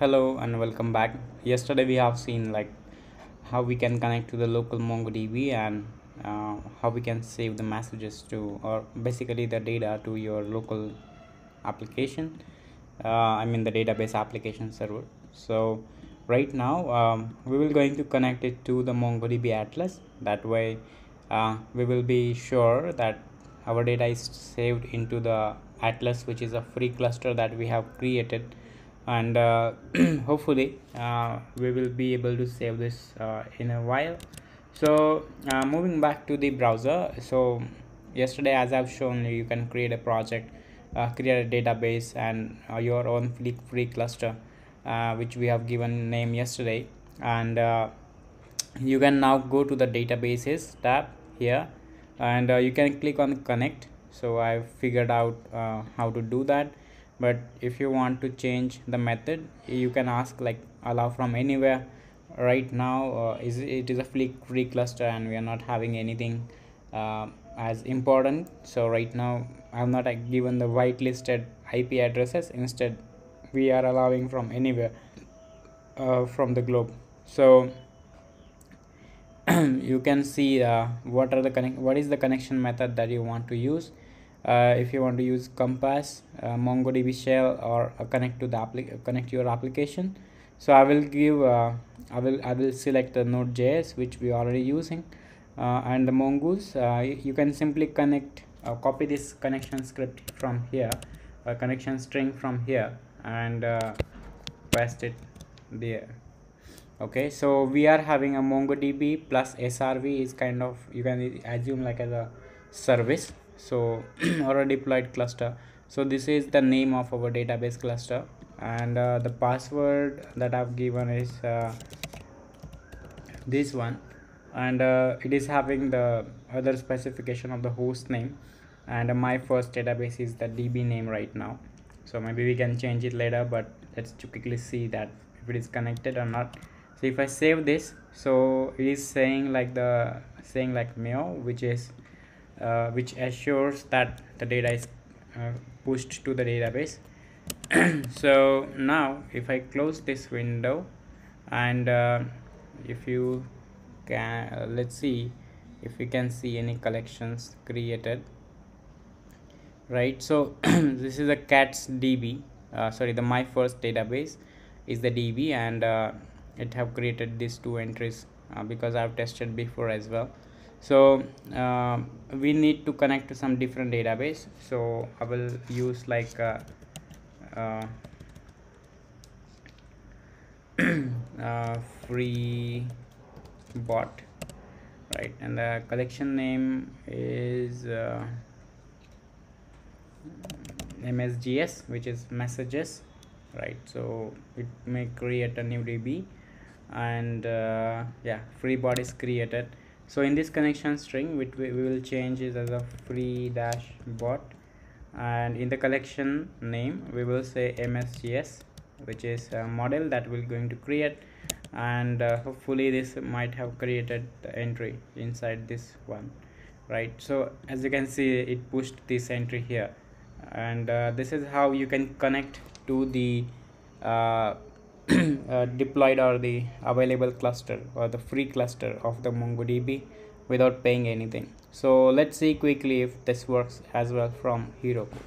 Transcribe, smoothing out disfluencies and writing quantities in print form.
Hello and welcome back. Yesterday we have seen how we can connect to the local MongoDB and how we can save the messages to or basically the data to your local application. I mean the database application server. So right now we will going to connect it to the MongoDB Atlas. That way we will be sure that our data is saved into the Atlas, which is a free cluster that we have created, and hopefully we will be able to save this in a while. So moving back to the browser, so yesterday as I've shown you, can create a project, create a database and your own free cluster, which we have given name yesterday. And you can now go to the databases tab here, and you can click on connect. So I've figured out how to do that, but if you want to change the method, you can ask allow from anywhere. Right now it is a free cluster and we are not having anything as important. So right now I'm not given the whitelisted IP addresses. Instead we are allowing from anywhere from the globe. So you can see what is the connection method that you want to use. If you want to use compass, MongoDB shell, or connect to the connect your application. So I will give I will select the Node.js, which we are already using, and the Mongoose. You can simply copy this connection script from here, connection string from here, and paste it there. Okay, so we are having a MongoDB plus SRV is kind of, you can assume like as a service, so or a deployed cluster. So this is the name of our database cluster, and the password that I've given is this one, and it is having the other specification of the host name, and my first database is the DB name right now. So maybe we can change it later, but let's quickly see that if it is connected or not. So if I save this, so it is saying like Mayo, which is which assures that the data is pushed to the database. So now if I close this window, and if you can let's see if we can see any collections created, right? So this is a cats DB, sorry, the my first database is the DB, and it have created these two entries because I've tested before as well. So we need to connect to some different database, so I will use free bot, right? And the collection name is MSGS, which is messages, right? So it may create a new DB, and yeah, free bot is created. So in this connection string, which we will change it as a free dash bot, and in the collection name we will say MSGS, which is a model that we're going to create, and hopefully this might have created the entry inside this one, right? So as you can see, it pushed this entry here, and this is how you can connect to the deployed or the available cluster or the free cluster of the MongoDB without paying anything. So let's see quickly if this works as well from Heroku.